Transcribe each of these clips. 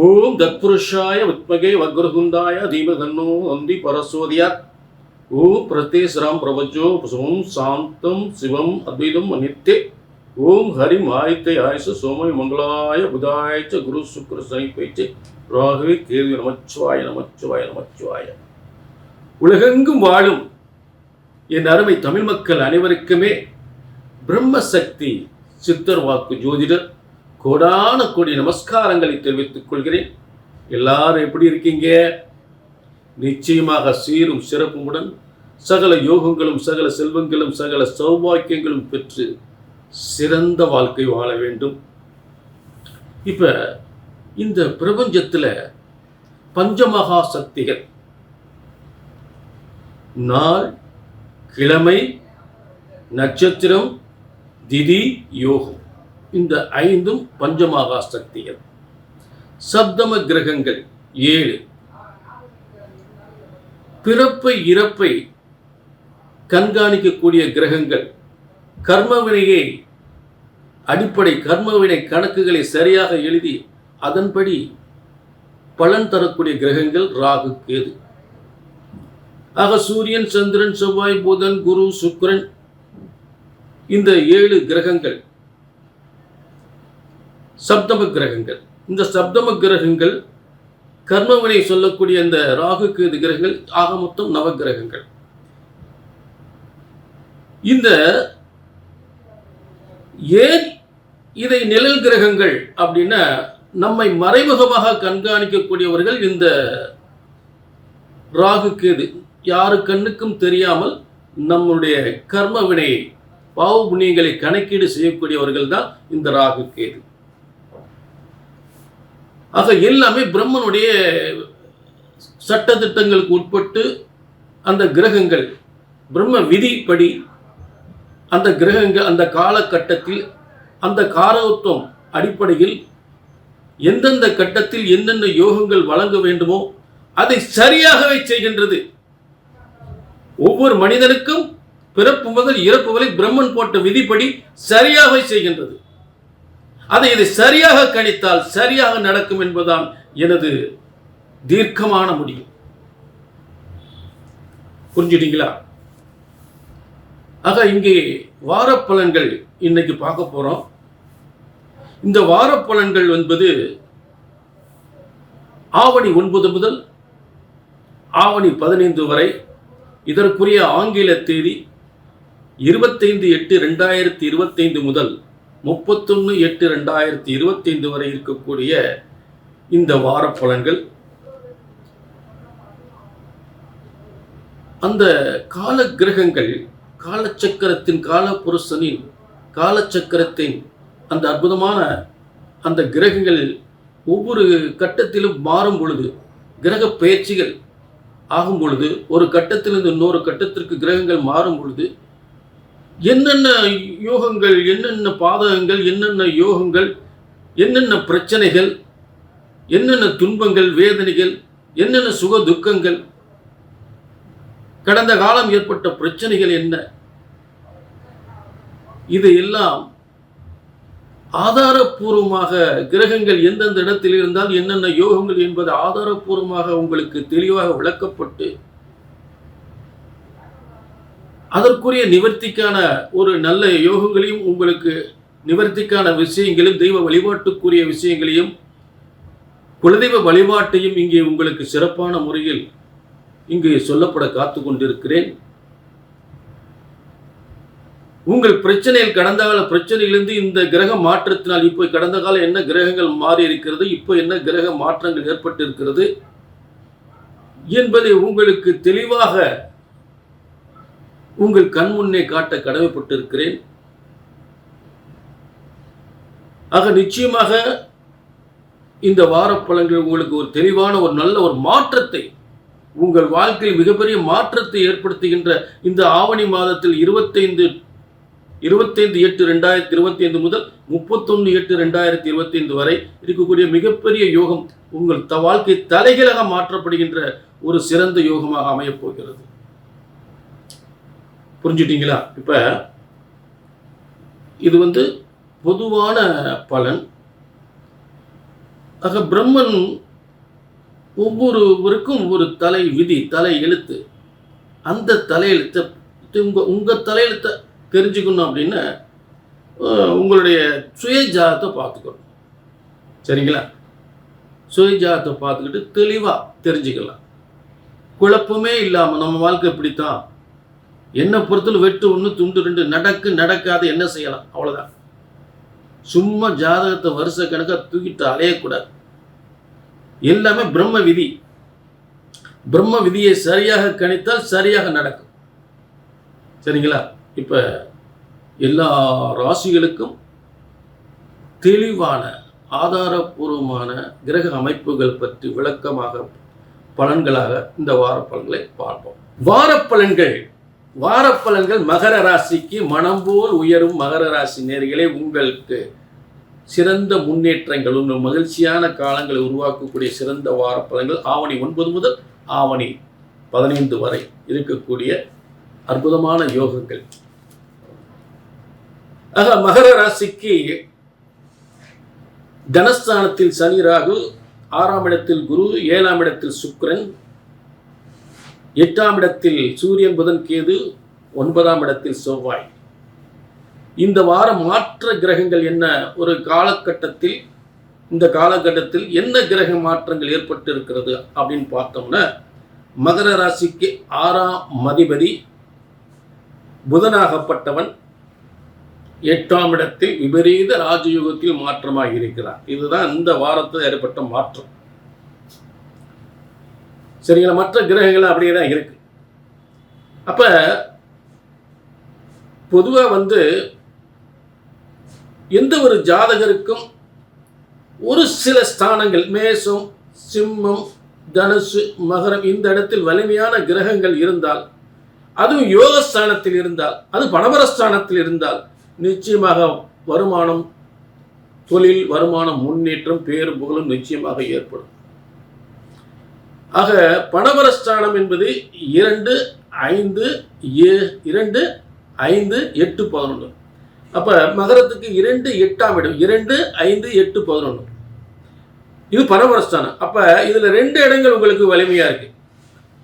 ஓம் தத்புருஷாய வித்மகே வக்ரகுண்டாய தீமதன்னோ அந்தி பரஸ்வதியாத். ஓம் பிரதேஸ்ராம் பிரபஜோ சுமம் சாந்தம் சிவம் அத்வைதம் அநித்யே. ஓம் ஹரிம் ஆயத்தை ஆயுஷ சோமை மங்களாய புதாயச்ச குரு சுக்ர சனிப்பைச்சே ராகவே கேது நமச்சிவாய நமச்சிவாய நமச்சிவாய. உலகெங்கும் வாழும் என் அருமை தமிழ் மக்கள் அனைவருக்குமே பிரம்மசக்தி சித்தர் வாக்கு ஜோதிடர் கோடான கோடி நமஸ்காரங்களை தெரிவித்துக் கொள்கிறேன். எல்லாரும் எப்படி இருக்கீங்க? நிச்சயமாக சீரும் சிறப்புமுடன் சகல யோகங்களும் சகல செல்வங்களும் சகல சௌபாக்கியங்களும் பெற்று சிறந்த வாழ்க்கை வாழ வேண்டும். இப்ப இந்த பிரபஞ்சத்தில் பஞ்சமகா சக்திகள் நாள், கிழமை, நட்சத்திரம், திதி, யோகம், இந்த ஐந்தும் பஞ்சமகா சக்திகள். சப்தம கிரகங்கள் 7. பிறப்பை இறப்பை கண்காணிக்கக்கூடிய கிரகங்கள். கர்மவினையை அடிப்படை கர்மவினை கணக்குகளை சரியாக எழுதி அதன்படி பலன் தரக்கூடிய கிரகங்கள் ராகு, கேது. ஆக சூரியன், சந்திரன், செவ்வாய், புதன், குரு, சுக்கிரன், இந்த 7 கிரகங்கள் சப்தம கிரகங்கள். இந்த சப்தம கிரகங்கள் கர்மவினை சொல்லக்கூடிய இந்த ராகு, கேது கிரகங்கள் ஆக மொத்தம் நவகிரகங்கள். இந்த ஏன் இதை நிழல் கிரகங்கள் அப்படின்னா, நம்மை மறைமுகமாக கண்காணிக்கக்கூடியவர்கள் இந்த ராகு, கேது. யாரு கண்ணுக்கும் தெரியாமல் நம்முடைய கர்ம வினையை பாவ புண்ணியங்களை கணக்கீடு செய்யக்கூடியவர்கள் தான் இந்த ராகு, கேது. ஆக எல்லாமே பிரம்மனுடைய சட்டத்திட்டங்களுக்கு உட்பட்டு அந்த கிரகங்கள் பிரம்ம விதிப்படி அந்த கிரகங்கள் அந்த காலகட்டத்தில் அந்த காரகத்துவம் அடிப்படையில் எந்தெந்த கட்டத்தில் என்னென்ன யோகங்கள் வழங்க வேண்டுமோ அதை சரியாகவே செய்கின்றது. ஒவ்வொரு மனிதனுக்கும் பிறப்பு முதல் இறப்பு வரை பிரம்மன் போட்ட விதிப்படி சரியாக செய்கின்றது. இதை சரியாக கணித்தால் சரியாக நடக்கும் என்பதுதான் எனது தீர்க்கமான முடிவு. புரிஞ்சுட்டீங்களா? ஆக இங்கே வாரப்பலன்கள் இன்னைக்கு பார்க்க போறோம். இந்த வாரப்பலன்கள் என்பது ஆவணி 9 முதல் ஆவணி 15 வரை. இதற்குரிய ஆங்கில தேதி 25/8/2025 முதல் 31/8/2025 வரை இருக்கக்கூடிய இந்த வார பலன்கள். அந்த கால கிரகங்கள் காலச்சக்கரத்தின் காலபுருஷனின் காலச்சக்கரத்தின் அந்த அற்புதமான அந்த கிரகங்கள் ஒவ்வொரு கட்டத்திலும் மாறும் பொழுது, கிரக பயிற்சிகள் ஆகும் பொழுது, ஒரு கட்டத்திலிருந்து இன்னொரு கட்டத்திற்கு கிரகங்கள் மாறும் பொழுது என்னென்ன யோகங்கள், என்னென்ன பாதகங்கள், என்னென்ன யோகங்கள், என்னென்ன பிரச்சனைகள், என்னென்ன துன்பங்கள், வேதனைகள், என்னென்ன சுக துக்கங்கள், கடந்த காலம் ஏற்பட்ட பிரச்சனைகள் என்ன, இதையெல்லாம் ஆதாரபூர்வமாக கிரகங்கள் எந்தெந்த இடத்தில் இருந்தால் என்னென்ன யோகங்கள் என்பது ஆதாரபூர்வமாக உங்களுக்கு தெளிவாக விளக்கப்பட்டு அதற்குரிய நிவர்த்திக்கான ஒரு நல்ல யோகங்களையும் உங்களுக்கு நிவர்த்திக்கான விஷயங்களையும் தெய்வ வழிபாட்டுக்குரிய விஷயங்களையும் குலதெய்வ வழிபாட்டையும் இங்கே உங்களுக்கு சிறப்பான முறையில் இங்கு சொல்லப்பட காத்து கொண்டிருக்கிறேன். உங்கள் பிரச்சனையில் கடந்த கால பிரச்சனையிலிருந்து இந்த கிரக மாற்றத்தினால் இப்போ கடந்த காலம் என்ன கிரகங்கள் மாறி இருக்கிறது, இப்போ என்ன கிரக மாற்றங்கள் ஏற்பட்டு இருக்கிறது என்பதை உங்களுக்கு தெளிவாக உங்கள் கண் முன்னே காட்ட கடமைப்பட்டிருக்கிறேன். ஆக நிச்சயமாக இந்த வாரப்பலன்கள் உங்களுக்கு ஒரு தெளிவான ஒரு நல்ல ஒரு மாற்றத்தை, உங்கள் வாழ்க்கையில் மிகப்பெரிய மாற்றத்தை ஏற்படுத்துகின்ற இந்த ஆவணி மாதத்தில் 25/8/2025 முதல் 31/8/2025 வரை இருக்கக்கூடிய மிகப்பெரிய யோகம் உங்கள் வாழ்க்கை தலைகீழாக மாற்றப்படுகின்ற ஒரு சிறந்த யோகமாக அமையப் போகிறது. புரிஞ்சுட்டீங்களா? இப்ப இது பொதுவான பலன். ஆக பிரம்மன் ஒவ்வொருவருக்கும் ஒரு தலை விதி, தலை எழுத்து. அந்த தலையெழுத்தை உங்கள் தலையெழுத்தை தெரிஞ்சுக்கணும் அப்படின்னா உங்களுடைய சுயஜாதத்தை பார்த்துக்கணும். சரிங்களா? சுயஜாதத்தை பார்த்துக்கிட்டு தெளிவாக தெரிஞ்சுக்கலாம். குழப்பமே இல்லாமல் நம்ம வாழ்க்கை இப்படித்தான், என்ன பொறுத்தல வெட்டு ஒன்று துண்டு 2 நடக்காது, என்ன செய்யலாம், அவ்வளோதான். சும்மா ஜாதகத்தை வருஷ கணக்காக தூக்கிட்டு அலையக்கூடாது. எல்லாமே பிரம்ம விதி. பிரம்ம விதியை சரியாக கணித்தால் சரியாக நடக்கும். சரிங்களா? இப்போ எல்லா ராசிகளுக்கும் தெளிவான ஆதாரபூர்வமான கிரக அமைப்புகள் பற்றி விளக்கமாக பலன்களாக இந்த வார பலன்களை பார்ப்போம். வாரப்பலன்கள் மகர ராசிக்கு மனம் போல் உயரும் மகர ராசி நேயர்களே, உங்களுக்கு சிறந்த முன்னேற்றங்கள், உங்கள் மகிழ்ச்சியான காலங்களை உருவாக்கக்கூடிய சிறந்த வார பலன்கள் ஆவணி 9 முதல் ஆவணி 15 வரை இருக்கக்கூடிய அற்புதமான யோகங்கள். ஆக மகர ராசிக்கு தனஸ்தானத்தில் சனி ராகு, 6ஆம் இடத்தில் குரு, 7ஆம் இடத்தில் சுக்கிரன், 8ஆம் இடத்தில் சூரியன் புதன் கேது, 9ஆம் இடத்தில் செவ்வாய். இந்த வார மாற்ற கிரகங்கள் என்ன, ஒரு காலகட்டத்தில் இந்த காலகட்டத்தில் என்ன கிரக மாற்றங்கள் ஏற்பட்டு இருக்கிறது அப்படின்னு பார்த்தோம்னா, மகர ராசிக்கு 6ஆம் அதிபதி புதனாகப்பட்டவன் 8ஆம் இடத்தில் விபரீத ராஜயோகத்தில் மாற்றமாக இருக்கிறார். இதுதான் இந்த வாரத்தில் ஏற்பட்ட மாற்றம். சரிங்களா? மற்ற கிரகங்கள் அப்படியே தான் இருக்கு. அப்ப பொதுவாக எந்த ஒரு ஜாதகருக்கும் ஒரு சில ஸ்தானங்கள், மேசம், சிம்மம், தனுசு, மகரம், இந்த இடத்தில் வலிமையான கிரகங்கள் இருந்தால், அதுவும் யோகஸ்தானத்தில் இருந்தால், அது பணபரஸ்தானத்தில் இருந்தால் நிச்சயமாக வருமானம், தொழில் வருமானம், முன்னேற்றம், பேரு புகழும் நிச்சயமாக ஏற்படும். ஆக பணபரஸ்தானம் என்பது 2, 5, 8, 11. அப்ப மகரத்துக்கு 2, 8ஆம் இடம், 2, 5, 8, 11. இது பணபரஸ்தானம். அப்ப இதுல 2 இடங்கள் உங்களுக்கு வலிமையா இருக்கு.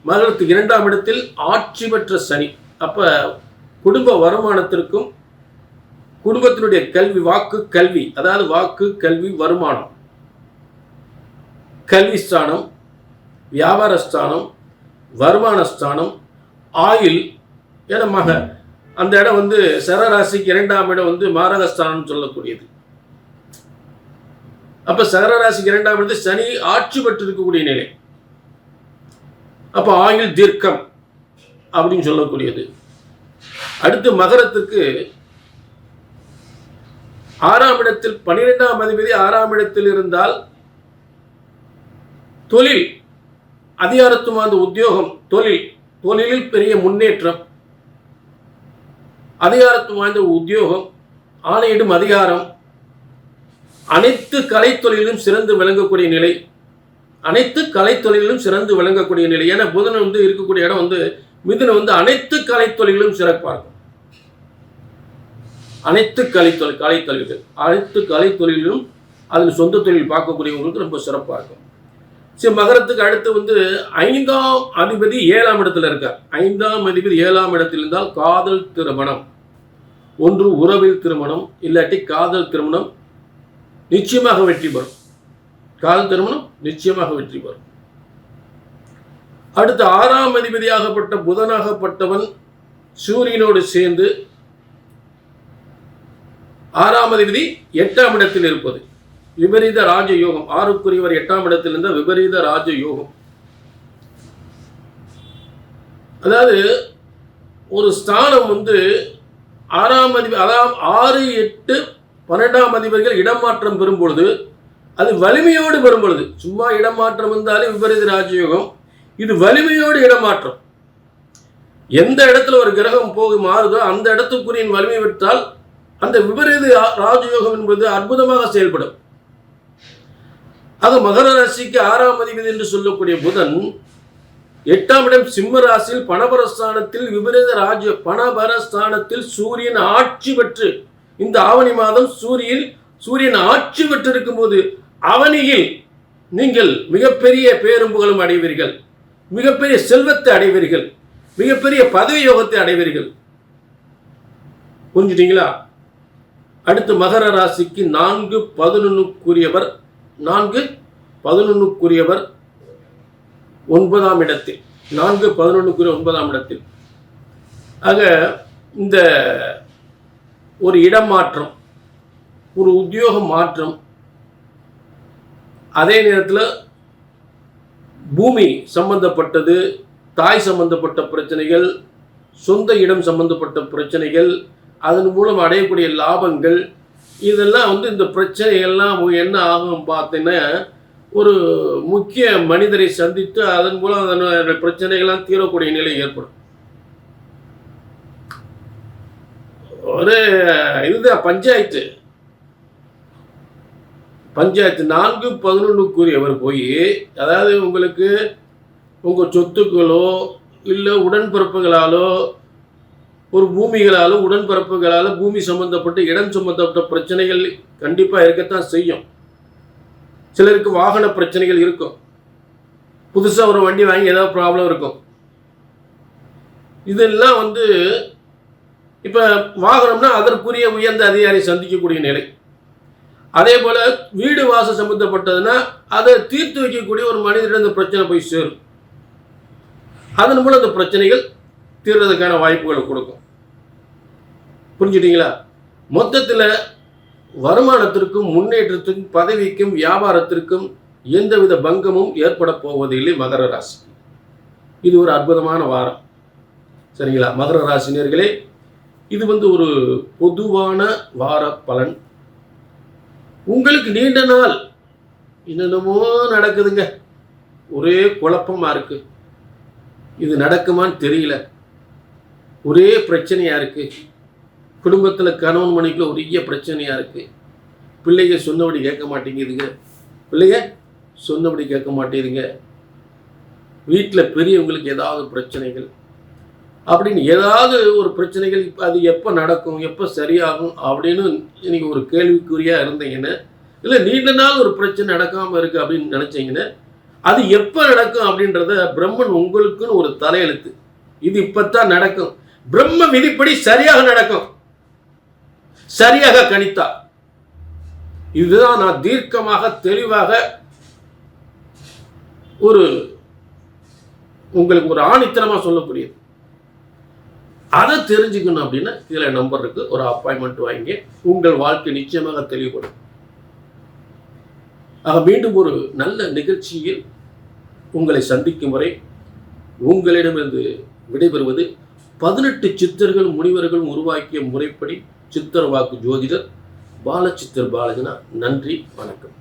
மகரத்துக்கு 2ஆம் இடத்தில் ஆட்சி பெற்ற சனி. அப்ப குடும்ப வருமானத்திற்கும் குடும்பத்தினுடைய கல்வி, வாக்கு கல்வி, அதாவது வாக்கு கல்வி வருமானம், கல்வி ஸ்தானம், வியாபார ஸ்தானம், வருமான ஸ்தானம், ஆயுள், ஏன்னா அந்த இடம் சரராசிக்கு 2ஆம் இடம் மாரகஸ்தானம் சொல்லக்கூடியது. அப்ப சரராசிக்கு 2ஆம் இடத்தில் சனி ஆட்சி பெற்று இருக்கக்கூடிய நிலை. அப்ப ஆயுள் தீர்க்கம் அப்படின்னு சொல்லக்கூடியது. அடுத்து மகரத்துக்கு 6ஆம் இடத்தில் 12ஆம் அதிபதி 6ஆம் இடத்தில் இருந்தால் தொழில், அதிகாரத்துவமான உத்தியோகம், தொழிலில் பெரிய முன்னேற்றம், அதிகாரத்துவம் வாய்ந்த உத்தியோகம், ஆணையிடும் அதிகாரம், அனைத்து கலைத்தொழிலும் சிறந்து விளங்கக்கூடிய நிலை, அனைத்து கலைத்தொழிலும் சிறந்து விளங்கக்கூடிய நிலை. ஏன்னா புதன் இருக்கக்கூடிய இடம் மிதுனம் அனைத்து கலைத்தொழிலும் சிறப்பாக இருக்கும். அனைத்து கலைத்தொழிலும் அதில் சொந்த தொழில் பார்க்கக்கூடியவங்களுக்கு ரொம்ப சிறப்பாக இருக்கும். சரி, மகரத்துக்கு அடுத்து 5ஆம் அதிபதி 7ஆம் இடத்துல இருக்கார். 5ஆம் அதிபதி 7ஆம் இடத்தில் இருந்தால் காதல் திருமணம், ஒன்று உறவில் திருமணம், இல்லாட்டி காதல் திருமணம் நிச்சயமாக வெற்றி பெறும். காதல் திருமணம் நிச்சயமாக வெற்றி பெறும். அடுத்து 6ஆம் அதிபதியாகப்பட்ட புதனாகப்பட்டவன் சூரியனோடு சேர்ந்து 6ஆம் அதிபதி 8ஆம் இடத்தில் இருப்பது விபரீத ராஜயோகம். 6க்குரியவர் 8ஆம் இடத்தில் இருந்த விபரீத ராஜயோகம். அதாவது ஒரு ஸ்தானம் 6ஆம் அதிபதி, அதாவது 6, 8, 12ஆம் அதிபதிகள் இடமாற்றம் பெறும் பொழுது அது வலிமையோடு பெறும் பொழுது, சும்மா இடமாற்றம் இருந்தாலே விபரீத ராஜயோகம், இது வலிமையோடு இடமாற்றம். எந்த இடத்துல ஒரு கிரகம் போய் மாறுதோ அந்த இடத்துக்குரிய வலிமை விட்டால் அந்த விபரீத ராஜயோகம் என்பது அற்புதமாக செயல்படும். ஆக மகர ராசிக்கு 6ஆம் அதிபதி என்று சொல்லக்கூடிய புதன் 8ஆம் இடம் சிம்ம ராசியில் பணபரஸ்தானத்தில் விபரீத பணபரஸ்தானத்தில் சூரியன் ஆட்சி பெற்று, இந்த ஆவணி மாதம் சூரியன் ஆட்சி பெற்று இருக்கும் போது அவனியில் நீங்கள் மிகப்பெரிய பேரும் புகழும் அடைவீர்கள், மிகப்பெரிய செல்வத்தை அடைவீர்கள், மிகப்பெரிய பதவி யோகத்தை அடைவீர்கள். புரிஞ்சுட்டீங்களா? அடுத்து மகர ராசிக்கு 4-11க்குரியவர் 4-11க்குரியவர் 9ஆம் இடத்தில், 4-11க்குரிய 9ஆம் இடத்தில். ஆக இந்த ஒரு இடமாற்றம், ஒரு உத்தியோக மாற்றம், அதே நேரத்தில் பூமி சம்பந்தப்பட்டது, தாய் சம்பந்தப்பட்ட பிரச்சனைகள், சொந்த இடம் சம்பந்தப்பட்ட பிரச்சனைகள், அதன் மூலம் அடையக்கூடிய லாபங்கள், இதெல்லாம் இந்த பிரச்சனைகள்லாம் என்ன ஆகும் பார்த்தீங்கன்னா, ஒரு முக்கிய மனிதரை சந்தித்து அதன் மூலம் அதனுடைய பிரச்சனைகள்லாம் தீரக்கூடிய நிலை ஏற்படும். ஒரு இதுதான் பஞ்சாயத்து 4-11க்குரியவர் போய், அதாவது உங்களுக்கு உங்கள் சொத்துக்களோ இல்லை உடன்பிறப்புகளாலோ, ஒரு பூமிகளாலோ உடன்பிறப்புகளால் பூமி சம்பந்தப்பட்ட இடம் சம்பந்தப்பட்ட பிரச்சனைகள் கண்டிப்பாக இருக்கத்தான் செய்யும். சிலருக்கு வாகன பிரச்சனைகள் இருக்கும், புதுசாக ஒரு வண்டி வாங்கி ஏதாவது ப்ராப்ளம் இருக்கும். இதெல்லாம் இப்போ வாகனம்னா அதற்குரிய உயர்ந்த அதிகாரி சந்திக்கக்கூடிய நிலை. அதே போல் வீடு வாசல் சம்பந்தப்பட்டதுன்னா அதை தீர்த்து வைக்கக்கூடிய ஒரு மனிதரிடம் இந்த பிரச்சனை போய் சேரும். அதன் மூலம் இந்த பிரச்சனைகள் தீர்றதுக்கான வாய்ப்புகளை கொடுக்கும். புரிஞ்சுட்டீங்களா? மொத்தத்தில் வருமானத்திற்கும் முன்னேற்றத்திற்கும் பதவிக்கும் வியாபாரத்திற்கும் எந்தவித பங்கமும் ஏற்பட போவதில்லை மகர ராசி. இது ஒரு அற்புதமான வாரம். சரிங்களா மகர ராசினியர்களே? இது ஒரு பொதுவான வார பலன். உங்களுக்கு நீண்ட நாள் என்னென்னமோ நடக்குதுங்க, ஒரே குழப்பமாக இருக்கு, இது நடக்குமான்னு தெரியல, ஒரே பிரச்சனையாக இருக்கு, குடும்பத்தில் கணவன் மனைவிக்குள்ள ஒரே பிரச்சனையாக இருக்கு, பிள்ளைங்க சொன்னபடி கேட்க மாட்டேங்குதுங்க, வீட்டில் பெரியவங்களுக்கு ஏதாவது பிரச்சனைகள் அப்படின்னு ஏதாவது ஒரு பிரச்சனைகள். இப்போ அது எப்போ நடக்கும், எப்போ சரியாகும் அப்படின்னு இன்னைக்கு ஒரு கேள்விக்குறியாக இருந்தீங்கன்னா, இல்லை நீண்ட நாள் ஒரு பிரச்சனை நடக்காமல் இருக்குது அப்படின்னு நினச்சிங்கன்னா, அது எப்போ நடக்கும் அப்படின்றத பிரம்மன் உங்களுக்குன்னு ஒரு தலையெழுத்து. இது இப்போத்தான் நடக்கும், பிரம்ம விதிப்படி சரியாக நடக்கும், சரியாக கணித்தா. இதுதான் நான் தீர்க்கமாக தெளிவாக உங்களுக்கு ஒரு ஆணித்தனமாக சொல்லக்கூடியது. அதை தெரிஞ்சுக்கணும் அப்படின்னா கீழே நம்பர் இருக்கு, ஒரு அப்பாயின்மெண்ட் வாங்கி உங்கள் வாழ்க்கை நிச்சயமாக தெளிவுபடும். மீண்டும் ஒரு நல்ல நிகழ்ச்சியில் உங்களை சந்திக்கும் வரை உங்களிடமிருந்து விடைபெறுவது 18 சித்தர்கள் முனிவர்களும் உருவாக்கிய முறைப்படி சித்தர் வாக்கு ஜோதிடர் பாலச்சித்தர் பாலஜனா. நன்றி, வணக்கம்.